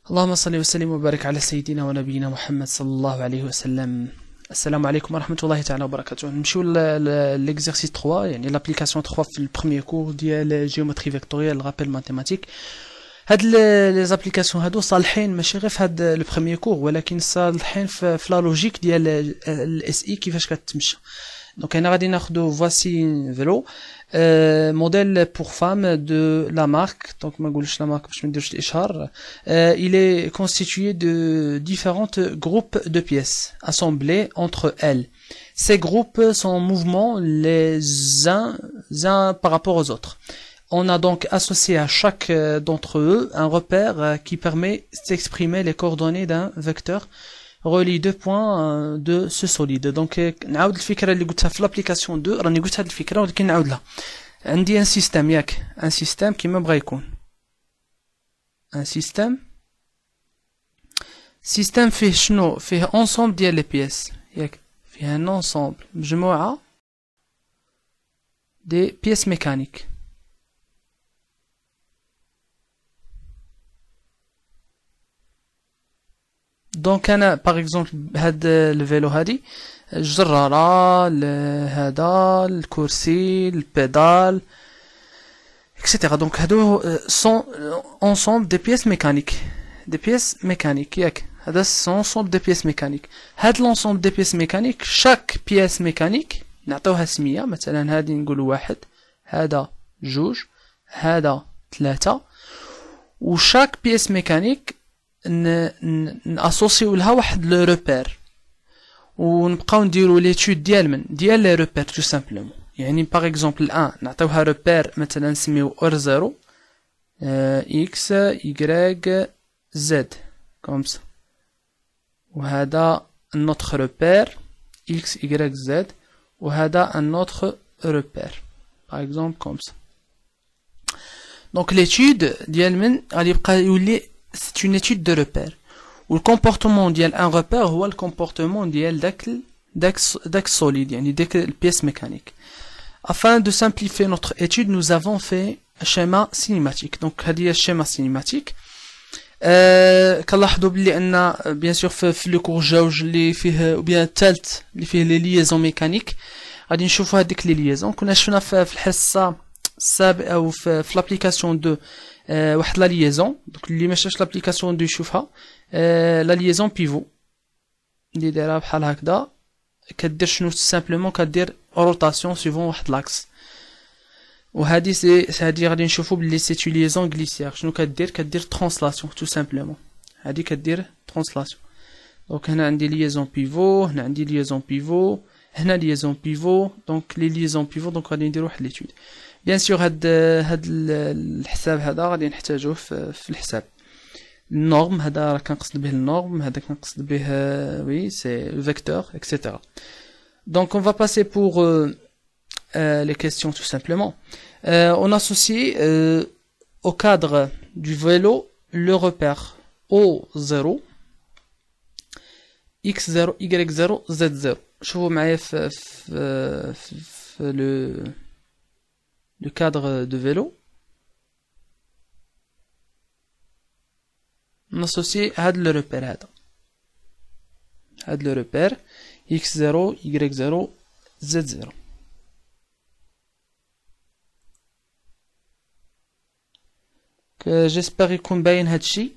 اللهم صل وسلم وبارك على سيدنا ونبينا محمد صلى الله عليه وسلم. السلام عليكم ورحمة الله تعالى وبركاته. نمشيو l'exercice 3 يعني l'application 3 في البروميير كور ديال géométrie vectorielle rappel mathématique. هاد لي زابليكاسيون هادو صالحين ماشي غير في هاد لو بروميير كور ولكن صالحين في لا لوجيك ديال الاس اي كيفاش كتمشى. دونك هنا غادي ناخدو voici vélo modèle pour femme de la marque. Donc ما نقولش la marque باش ما نديرش الاشهار. Il est constitué de différents groupes de pièces assemblés entre elles. Ces groupes sont en mouvement les uns par rapport aux autres. On a donc associé à chaque d'entre eux un repère qui permet d'exprimer les coordonnées d'un vecteur relie deux points de ce solide. Donc نعاود الفكره اللي قلتها في l'application 2 راني قلت هاد الفكره ولكن نعاودها. عندي ان سيستم ياك ان سيستم كيما بغا يكون ان سيستم فيه شنو فيه انصومبل ديال لي بيس ياك فيه ان انصومبل مجموعه دي بيس ميكانيك. دونك انا باغ اكزومبل هاد الفيلو هادي الجراره هذا الكرسي البيدال اكسيتيرا. دونك هادو سون انصومبل دي بيس ميكانيك ياك هذا سون انصومبل دي بيس ميكانيك. هاد لونسومبل دي بيس ميكانيك شاك بيس ميكانيك نعطيوها سميه مثلا هادي نقولوا واحد هذا جوج هذا ثلاثة وشاك بيس ميكانيك ناسوسيو لها واحد لو روبير ونبقاو نديرو ليتود ديال لي روبير تو سامبلومون. يعني باغ اكزومبل الان نعطيوها روبير مثلا نسميو ار 0 اكس يغريك زد كومس وهذا نوتخ روبير اكس يغريك زد وهذا نوتخ روبير باغ اكزومبل كومس. دونك ليتود ديال غادي يبقى يولي c'est une étude de repère. Ou le comportement ديال un repère هو le comportement ديال داك solide يعني داك pièce mécanique. Afin de simplifier notre étude, nous avons fait un schéma cinématique. Donc هذه هي الشيما cinématique. كنلاحظوا بلي ان bien sûr في لو كور جوج اللي فيه ou bien الثالث اللي فيه لي ليزون ميكانيك غادي نشوفوا هذيك لي ليزون كنا شفنا في الحصه السابقه او في l'application 2 واحد لا ليزون. دونك اللي ما شافش لابليكاسيون دو يشوفها لا ليزون بيفو اللي دايره بحال هكذا كدير شنو سامبلومون كدير روتاسيون سيفون واحد لاكس. وهذه هذه غادي نشوفوا بلي سي ليزون غليسيير شنو كدير ترانسلاسيون تو سامبلومون هذه كدير ترانسلاسيون. دونك هنا عندي ليزون بيفو هنا عندي ليزون بيفو هنا ليزون بيفو. دونك لي ليزون بيفو دونك غادي نديرو واحد ليتود. بيان سور هاد الحساب هذا غادي نحتاجوه في الحساب. النورم هذا راه كنقصد به النورم هذا كنقصد به وي سي le vecteur etc. Donc on va passer pour les questions tout simplement. On associe au cadre du vélo le repère O0 X0 Y0 Z0. شوفوا معايا في le cadre de vélo. On associe le repère le repère X0 Y0 Z0. J'espère يكون باين هادشي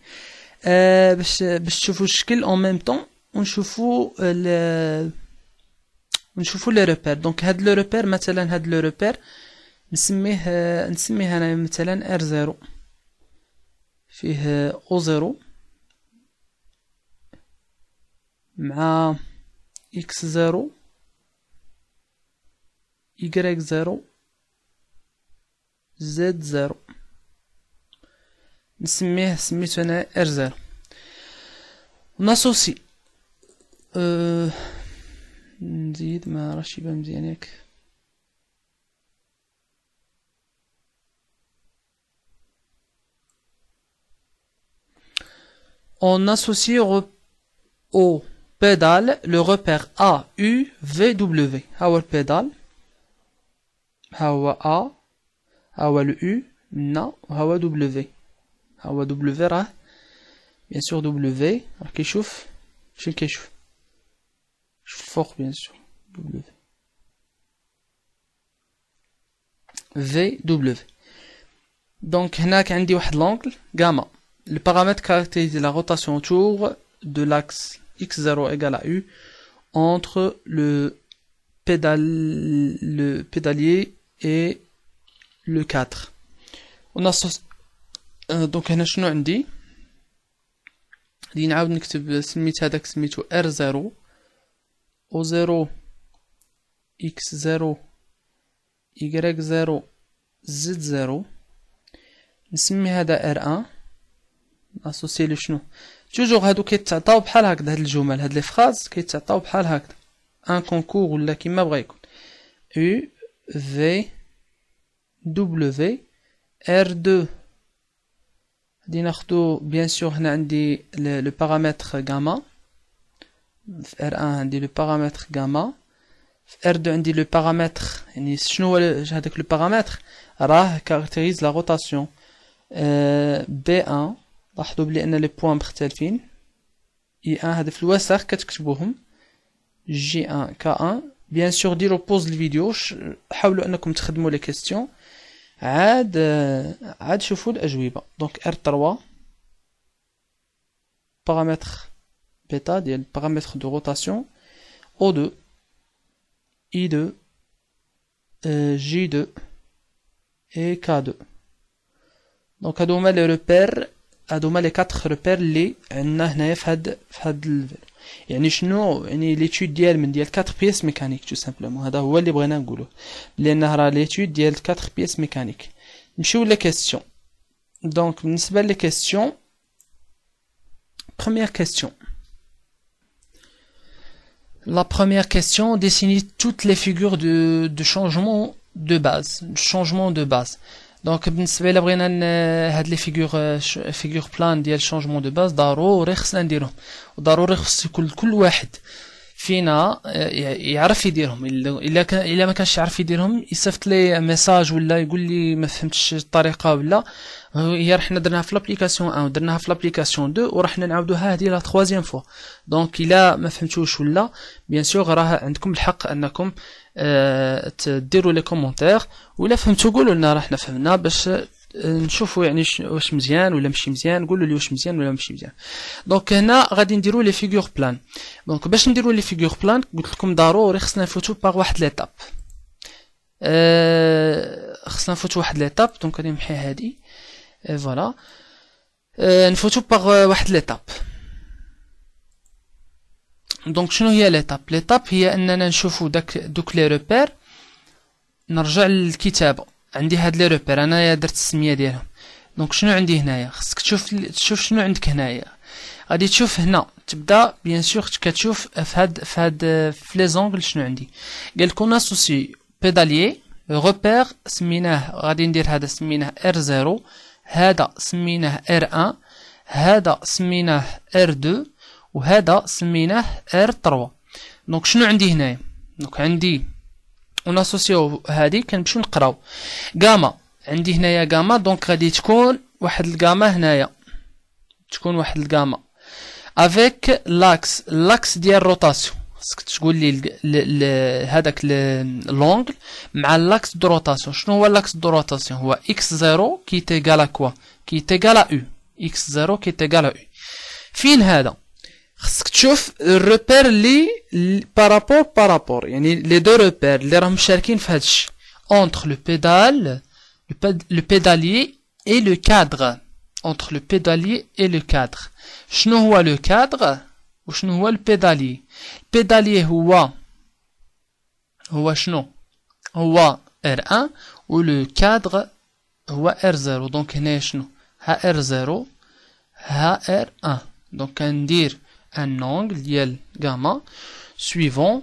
باش تشوفوا الشكل en même temps ونشوفوا لي روبير. دونك هاد لو روبير مثلا هاد لو روبير نسميه انا مثلا R0 فيه O0 مع X0 Y0 Z0 سميتو انا R0. ناسوسي نزيد ما راش يبان مزيان ياك. On associe au pédale le repère A, U, V, W. هو البيدال هو A هو ال U نا وهو W. هو W راه bien sûr W كيشوف شنو كيشوف الفوق bien sûr W VW. Donc هناك عندي واحد l'angle gamma. Le paramètre caractérise la rotation autour de l'axe x0 égale à u entre le pédalier et le cadre. On a donc هنا شنو عندي غادي نعاود نكتب سميت هذاك سميتو R0 O0 X0 Y0 Z0 نسمي هذا R1 اسوسي له شنو توجور هادو كيتعطاو بحال هكذا هاد الجمل هاد لي فراز كيتعطاو بحال هكذا ان كونكور ولا كيما بغا يكون U V W R2 غادي ناخدو بيان سور هنا عندي لو بارامتر غاما في R1 عندي لو بارامتر غاما في R2 عندي لو بارامتر يعني شنو هو هذاك لو بارامتر راه كاركتيريز لا روتاسيون B1 لاحظوا بلي ان لي بوين مختلفين I1 هذا في الوسط كتكتبوهم J1 K1 بيان سور ديروا بوز الفيديو حاولوا انكم تخدموا لي كيستيون عاد شوفوا الاجوبه دونك R3 بارامتر بيتا ديال بارامتر دو روتاسيون O2 I2 J2 et K2 دونك هادو هما لي روبير هادو هما لي 4 روبير اللي عندنا هنايا في هاد يعني شنو يعني ليتود ديال من ديال 4 بيس ميكانيك تو سامبلومون هذا هو اللي بغينا نقولوه لان راه ليتود ديال 4 بيس ميكانيك نمشيو لي كيسيون دونك بالنسبه لي كيسيون première question la première question définit toutes les figures de changement de base دونك بالنسبه الى بغينا هاد لي فيغور بلان ديال شونجمون دو باز ضروري خصنا نديرهم وضروري خص كل واحد فينا يعرف يديرهم الا ما كانش يعرف يديرهم يصيفط لي ميساج ولا يقول لي ما فهمتش الطريقه ولا هي رحنا درناها في لابليكاسيون 1 ودرناها في لابليكاسيون 2 ورحنا نعاودوها هذه لا 3 فوا دونك الا ما فهمتوش ولا بيان سور راه عندكم الحق انكم تديروا لي كومونتير ولا فهمتوا قولوا لنا راه حنا فهمنا باش نشوفوا يعني واش مزيان ولا ماشي مزيان قولوا لي واش مزيان ولا ماشي مزيان دونك هنا غادي نديروا لي فيغور بلان دونك باش نديروا لي فيغور بلان قلت لكم ضروري خصنا نفوتوا باغ واحد ليطاب خصنا نفوتوا واحد ليطاب دونك غادي نمحي هذه فوالا نفوتوا باغ واحد ليطاب دونك شنو هي ليطاب هي اننا نشوفوا دوك لي روبير نرجع للكتابه عندي هاد لي روبير انايا درت السميه ديالهم دونك شنو عندي هنايا خصك تشوف شنو عندك هنايا غادي تشوف هنا تبدا بيان سور كتشوف في لي زونغل شنو عندي قال لكم اسوسي بيداليي روبير سميناه غادي ندير هذا سميناه R0 هذا سميناه R1 هذا سميناه R2 وهذا سميناه R3 دونك شنو عندي هنايا دونك عندي وناسوسيو هادي كنمشيو نقراو غاما عندي هنايا غاما دونك غادي تكون واحد الغاما هنايا تكون واحد الغاما افيك لاكس ديال روتاسيون خصك تقول لي هذاك لونغل مع لاكس دو روتاسيون شنو هو لاكس دو روتاسيون هو x0 كي تيغالا كوا كي تيغالا u x0 كي تيغالا u فين هذا خصك تشوف الروبير اللي بارابور يعني لي دو روبير اللي راهم مشاركين في هادشي entre le pédalier et le cadre entre le pédalier et le cadre شنو هو لو كادر وشنو هو البيداليي البيداليي هو شنو هو R1 ولو كادر هو R0 دونك هنا شنو ها R0 ها R1 دونك كندير ان انغل ديال غاما سويفون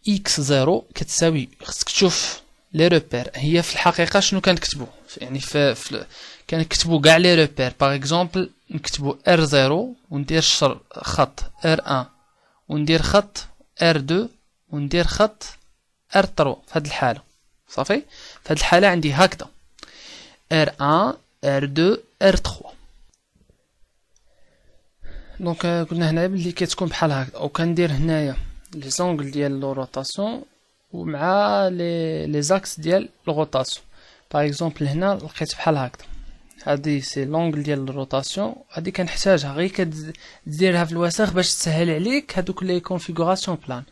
x0 كتساوي خصك تشوف لي روبير هي في الحقيقه شنو كنكتبوا يعني في كنكتبوا كاع لي روبير باغ اكزومبل نكتبوا R0 وندير خط R1 وندير خط R2 وندير خط R3 في هذه الحاله صافي في هذه الحاله عندي هكذا R1 R2 R3 دونك قلنا هنايا بلي كتكون بحال هكا، او كندير هنايا لي زونغل ديال لو روتاسيون ومع لي زاكس ديال لو روتاسيون. باغ اكزومبل هنا لقيت بحال هكا، هادي سي لونغل ديال الروتاسيون، هادي كنحتاجها غير كديرها في الوسخ باش تسهل عليك هادوك لي كونفيغوراسيون بلان.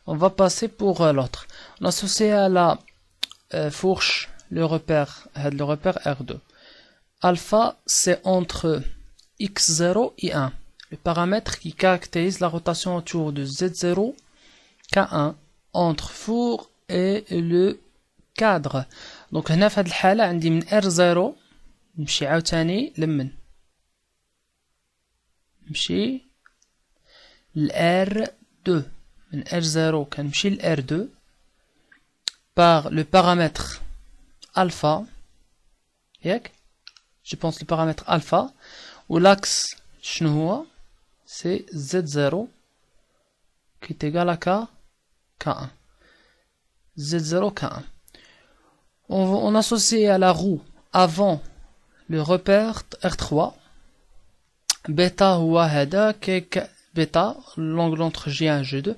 On va passer pour l'autre. On associe à la fourche le repère R2. Alpha, c'est entre x0 et 1, le paramètre qui caractérise la rotation autour de z0 k1 entre four et le cadre. Donc هنا في هاد الحالة عندي من R0 نمشي عاوتاني لمن نمشي ل R2، من R0 كنمشي ل R2 par le paramètre alpha، ياك je pense le paramètre alpha، و l'axe شنو هو c'est Z0 qui est égal à K1. Z0 K1. On associe à la roue avant le repère R3 bêta هو هذا كيك bêta, l'angle entre J1 et J2,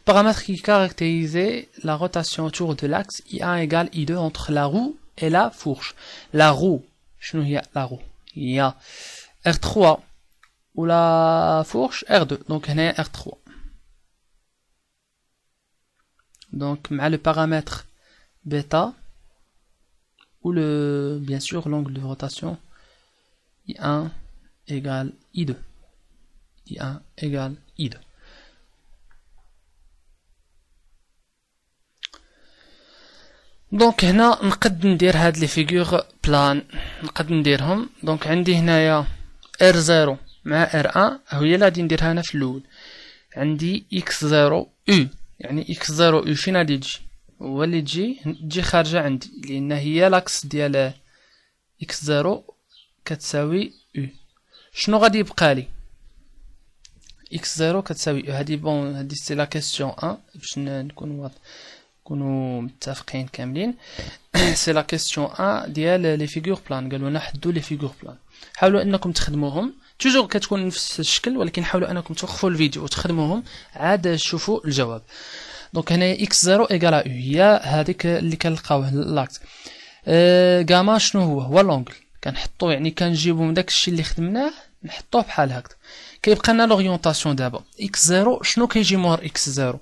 paramètre qui caractérisait la rotation autour de l'axe I1 égale I2 entre la roue et la fourche. La roue, شنو هي la roue؟ هي R3 ou la fourche R2, donc هنا R3. Donc مع le paramètre bêta ou le bien sûr l'angle de rotation I1 égale I2. I1 égale I2. دونك هنا نقد ندير هاد لي فيغور بلان، نقد نديرهم. دونك عندي هنايا R0 مع R1 هي اللي غادي نديرها انا في الاول. عندي x0 u، يعني x0 u فين غادي تجي؟ هو اللي تجي خارجه عندي، لان هي لاكس ديال x0 كتساوي u. شنو غادي يبقى لي؟ x0 كتساوي هادي بون، هادي سي لا كيسيون 1 باش نكونوا متفقين كاملين. سي لا كيسيون 1 ديال لي فيغور بلان، قالوا لنا حدوا لي فيغور بلان. حاولوا انكم تخدموهم، توجور كتكون نفس الشكل، ولكن حاولوا انكم توقفوا الفيديو وتخدموهم عاد تشوفوا الجواب. دونك هنا x0 ايغال او هي هذيك اللي كنلقاوه لاكس. غاما شنو هو لونغل، كنحطو يعني كنجيبو من داك الشيء اللي خدمناه نحطوه بحال هكا. كيبقى لنا لوريونطاسيون دابا x0 شنو كيجي مور x0؟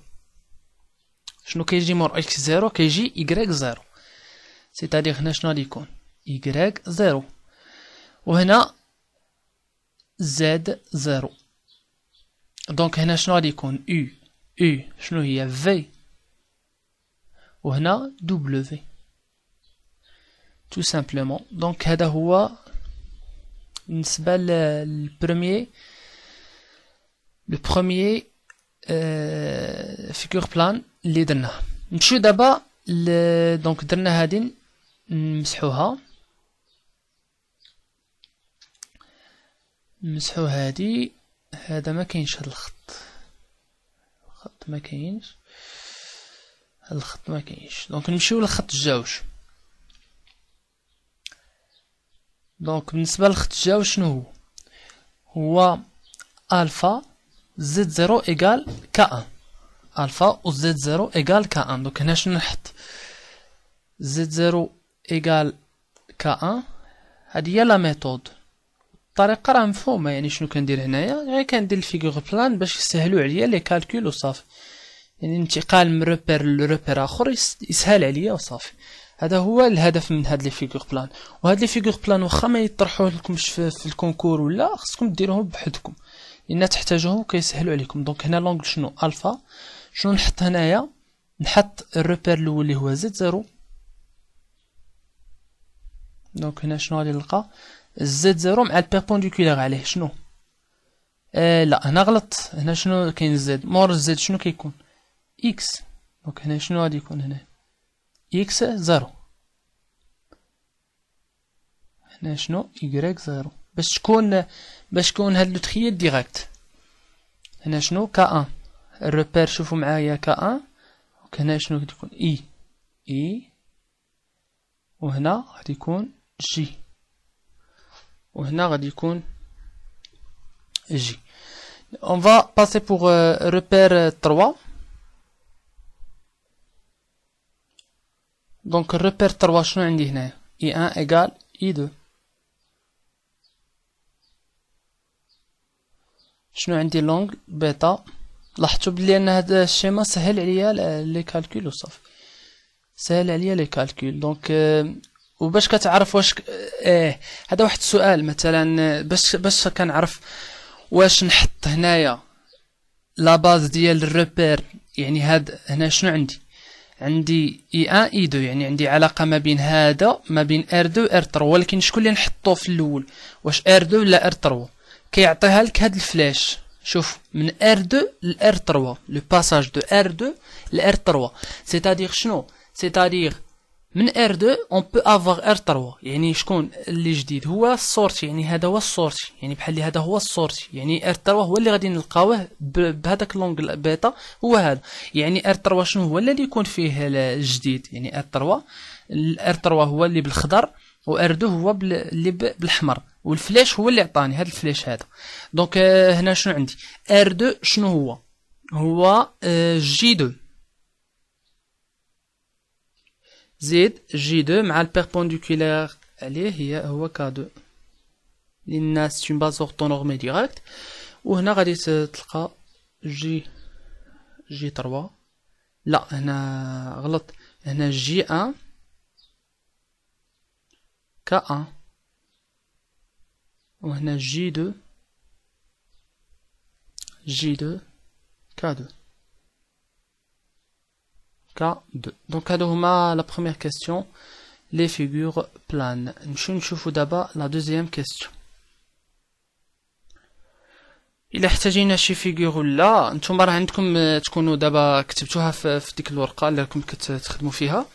شنو كيجي مور x0؟ كيجي y0، سيتادير هنا شنو غادي يكون y0 وهنا z0. دونك هنا شنو غادي يكون u شنو هي v وهنا w tout simplement. دونك هذا هو بالنسبة للبروميي فيغور بلان اللي درناه. نمشيو دابا دونك درنا هادي نمسحوها، نمسحو هادي. هذا ما كاينش، هاد الخط ما كاينش، هاد الخط ما كاينش. دونك نمشيو للخط الجوج. دونك بالنسبه للخط الجوج شنو هو الفا z0 ايغال k1، الفا و z0 ايغال k1. دونك هنا شنو نحط؟ z0 ايغال k1. هادي هي لا ميثود، الطريقه راه مفهومه. يعني شنو كندير هنايا؟ يعني كندير الفيغور بلان باش يسهلوا عليا لي كالكول وصافي، يعني الانتقال من روبير لروبير اخر يسهل عليا وصافي. هذا هو الهدف من هاد لي فيغور بلان. وهاد لي فيغور بلان واخا ما يطرحوه لكمش في الكونكور ولا، خصكم ديروهم بحدكم لان تحتاجوهم كيسهلوا عليكم. دونك هنا لونغل شنو الفا، شنو نحط هنايا؟ نحط الروبير الاول اللي هو z0. دونك هنا شنو غادي نلقى؟ z0 مع البيربونديكولار عليه شنو؟ لا هنا غلط، هنا شنو كاين z مور z شنو كيكون؟ x. دونك هنا شنو غادي يكون؟ هنا x0. هنا شنو y0 باش تكون هاد لو تخيل ديريكت. هنا شنو k1 الروبير، شوفوا معايا k1. هنا شنو غادي يكون e وهنا غادي يكون g وهنا غادي يكون g. On va passer pour repère 3. Donc repère 3 شنو عندي هنا I1 égale I2. شنو عندي لونغ بيتا. لاحظتوا بلي ان هذا الشيما سهل عليا لي كالكول وصافي، سهل عليا لي كالكول. دونك وباش كتعرف واش هذا واحد السؤال مثلا باش كنعرف واش نحط هنايا لا باز ديال الريبير. يعني هاد هنا شنو عندي I1 I2، يعني عندي علاقة ما بين هذا ما بين R2 R3، ولكن شكون اللي نحطو في الاول، واش R2 ولا R3؟ كيعطيها لك هاد الفلاش. شوف من R2 ل R3 لو باساج دو R2 ل R3، سيتادير شنو؟ سيتادير من R2 on peut avoir R3، يعني شكون اللي جديد هو السورتي، يعني هذا هو السورتي، يعني بحال اللي هذا هو السورتي، يعني R3 هو اللي غادي نلقاوه بهذاك لونغ بيتا هو هذا. يعني R3 شنو هو اللي يكون فيه الجديد، يعني R3 هو اللي بالخضر، و R2 هو اللي بالاحمر، والفلاش هو اللي عطاني هذا الفلاش هذا. دونك هنا شنو عندي R2 شنو هو J2 زيد J2 مع البيربونديكولار عليه هو K2 للناس سون باز اورتونورمي ديريكت. وهنا غادي تلقى J3. لا هنا غلط، هنا J1 K1 وهنا J2 K2 K2. Donc هادو هما la première question les figures planes. نشوفو دابا la deuxième question. إلا احتاجينا شي فيغور ولا نتوما راه عندكم تكونوا دابا كتبتوها في ديك الورقه اللي راكم كتخدموا فيها.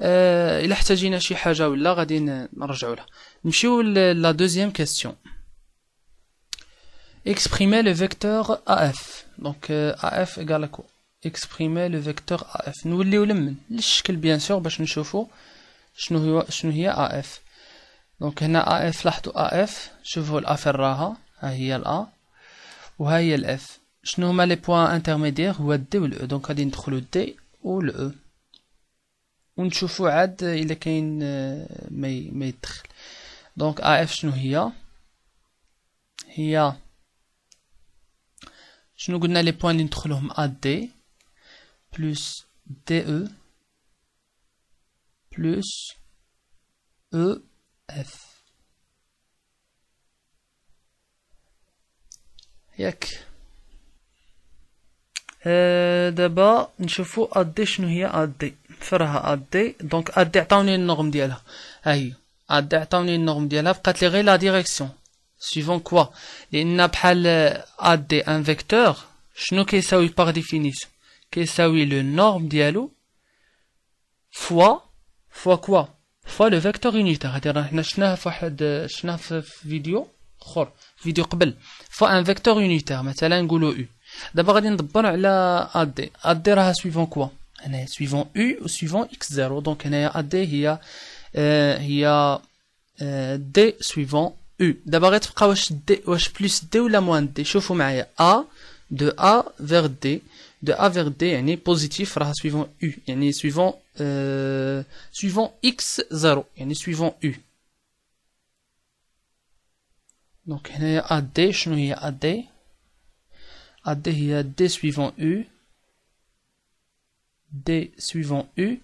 إلا احتاجينا شي حاجه ولا غادي نرجعوا لها. نمشيو la deuxième question. Exprimer le vecteur AF. Donc AF égale à quoi? Exprimer le vecteur AF. نوليو لمن للشكل بيان سور باش نشوفوا شنو هي AF. دونك هنا AF لاحظوا AF شوفوا الافير راها ها هي الA وها هي الاف. شنو هما لي بوين انترميديير؟ هو الدي والاو. دونك غادي ندخلو الدي والاو ونشوفوا عاد الا كاين ما يدخل. دونك AF شنو هي شنو قلنا لي بوين اللي ندخلوهم AD plus DE plus EF. ياك دابا نشوفوا AD شنو هي AD. فرها AD. دونك AD عطاوني النورم ديالها، ها هي AD عطاوني النورم ديالها، بقات لي غير لا ديريكسيون suivant كوا، لان بحال AD ان فيكتور شنو كيساوي باغ ديفينيسيون؟ كيساوي لو نورم ديالو فوا كوا فوا لو فيكتور يونيتير. هادي راه حنا شفناها في فيديو اخر، فيديو قبل، فوا ان فيكتور يونيتير مثلا نقولوا U. دابا غادي ندبر على AD راها سويفون كوا، هنايا سويفون U و سويفون X0. دونك هنايا AD هي D سويفون U. دابا غتبقى واش بلس D ولا موان D. شوفوا معايا A de A vers D، de A vers D يعني بوزيتيف راه سويفون U، يعني سويفون X0 يعني سويفون U. دونك هنايا AD شنو هي AD هي D suivant U suivant U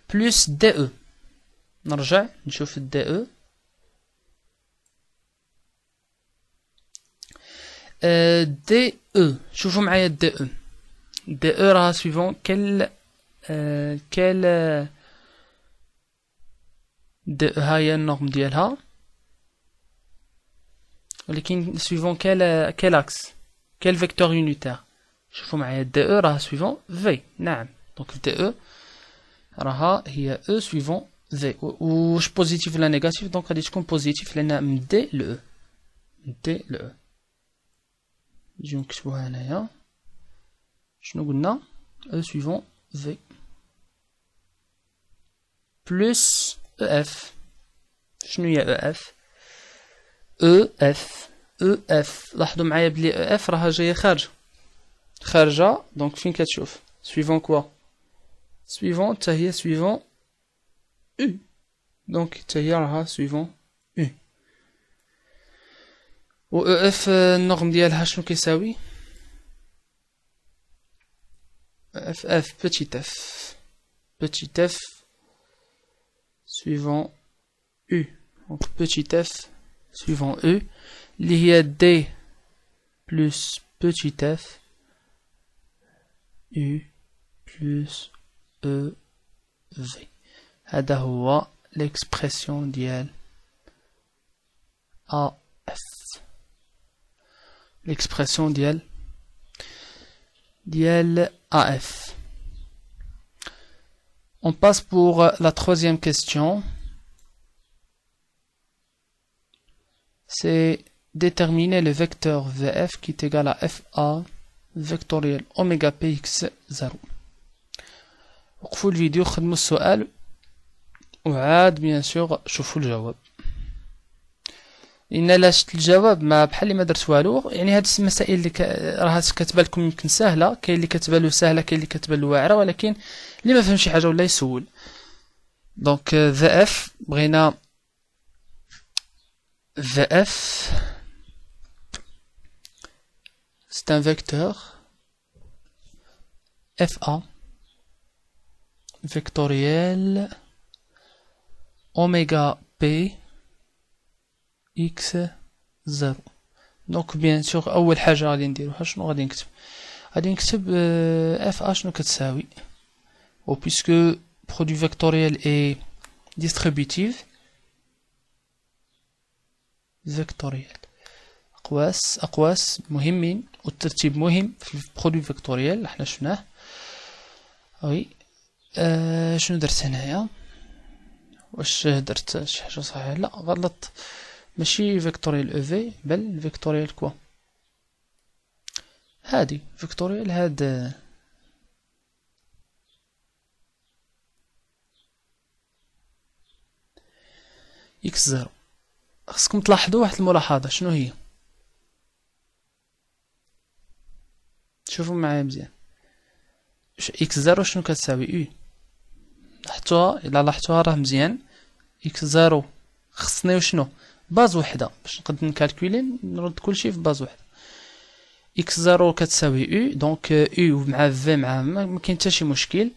plus DE. نرجع نشوف DE. DE شوفوا معايا DE راها suivant quel DE هاي النورم ديالها، ولكن suivant quel axe quel vecteur unitaire. شوفوا معايا DE راها suivant V. نعم دونك DE راها هي E suivant V. واش بوزيتيف ولا نيجاتيف؟ دونك غادي تكون بوزيتيف لان من D ل E. نجيو نكتبوها هنايا. شنو قلنا؟ E suivant V plus EF. شنو هي EF؟ EF او اف. لاحظوا معايا بلي او اف راها جايه خارجه دونك فين كتشوف سويفون كوا سويفون حتى هي سويفون او دونك حتى هي راها سويفون او. و او اف النورم ديالها شنو كيساوي اف اف petit f suivant u. Donc petit f suivant u اللي هي d plus petit f u plus e v. هذا هو l'expression ديال AF. l'expression ديال AF. On passe pour la troisième question. C'est déterminer le vecteur VF qui est égal à FA vectoriel oméga px 0. وقفوا الفيديو خدموا السؤال وعاد بيان سور شوفوا الجواب. لان لا شفت الجواب ما بحال اللي ما درت والو. يعني هاد المسائل اللي راها كتبان لكم يمكن سهله، كاين اللي كتبان له سهله، كاين اللي كتبان له واعره، ولكن اللي ما فهم شي حاجه ولا يسول. دونك VF بغينا VF c'est un vecteur FA vectoriel oméga P x 0. دونك بيان سور اول حاجه غادي نديروها شنو غادي نكتب اف ا شنو كتساوي. و puisque produit vectoriel est distributif vectoriel اقواس مهمين والترتيب مهم في البرودوي فيكتوريال احنا شفناه. وي شنو درت هنايا؟ واش درت شي حاجه صحيحه؟ لا غلط، ماشي فيكتوريال او في بل فيكتوريال كوا. هادي فيكتوريال هاد اكس 0. خصكم تلاحظوا واحد الملاحظه. شنو هي؟ شوفوا معايا مزيان. اكس 0 شنو كتساوي؟ او. لاحظتوها؟ الا لاحظتوها راه مزيان. اكس 0 خصني وشنو؟ باز وحده باش نقدر نكالكولي نرد كلشي في باز وحده. اكس 0 كتساوي او دونك او مع في مع ما كاين حتى شي مشكل.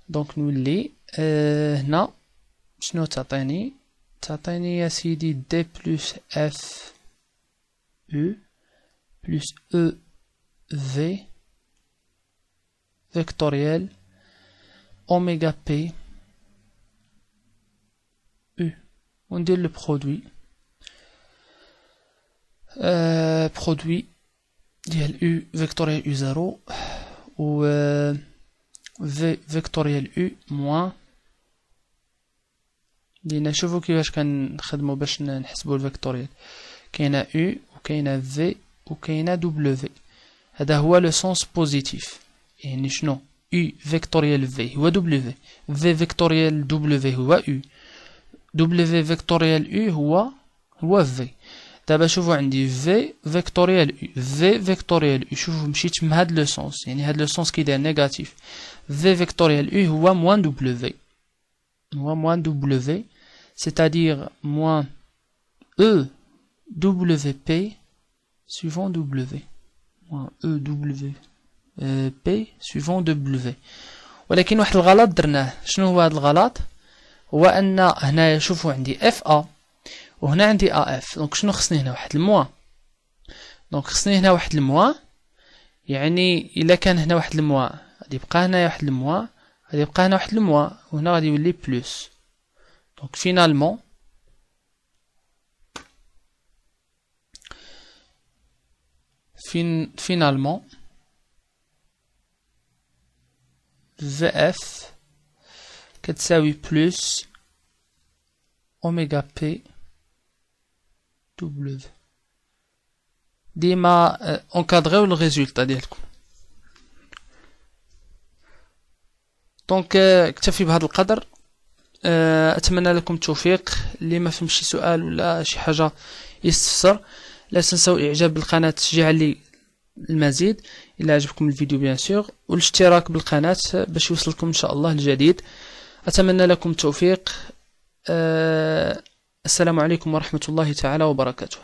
دونك نولي هنا شنو تعطيني يا سيدي دي بلس اف او بلس او في فيكتوريال اوميغا بي او. وندير لو برودوي برودوي ديال او فيكتوريال او 0 و في فيكتوريال او موان. دينا شوفوا كيفاش كنخدموا باش نحسبوا الفيكتوريال. كاينه او وكاينه في وكاينه دبليو. هذا هو لو سونس بوزيتيف. يعني شنو؟ او فيكتوريال في هو دبليو، في فيكتوريال دبليو هو او، دبليو فيكتوريال او هو في. دابا شوفوا عندي في فيكتوريال او في فيكتوريال او. شوفوا مشيت من هاد لو سونس، يعني هاد لو سونس كيداير نيجاتيف. في فيكتوريال او هو موان دبليو، هو موان دبليو c'est-à-dire moins EWP suivant W. moins EWP suivant W. ولكن واحد الغلط درناه. شنو هو هذا الغلط؟ هو ان هنايا شوفوا عندي FA وهنا عندي AF. دونك شنو خصني هنا؟ واحد الموا. دونك خصني هنا واحد الموا. يعني الا كان هنا واحد الموا غادي يبقى هنايا واحد الموا، غادي يبقى هنا واحد الموا، وهنا غادي يولي بلس. Donc finalement VF كتساوي بلس اوميغا بي دبليو. ديما انكادريو الريزولتا ديالكم. دونك اكتفي بهذا القدر. اتمنى لكم التوفيق. اللي ما فهمش شي سؤال ولا شي حاجه يستفسر لا تنسوا الاعجاب بالقناة تشجيعا لي المزيد الا عجبكم الفيديو بيان سور، والاشتراك بالقناة باش يوصلكم ان شاء الله الجديد. اتمنى لكم التوفيق. السلام عليكم ورحمة الله تعالى وبركاته.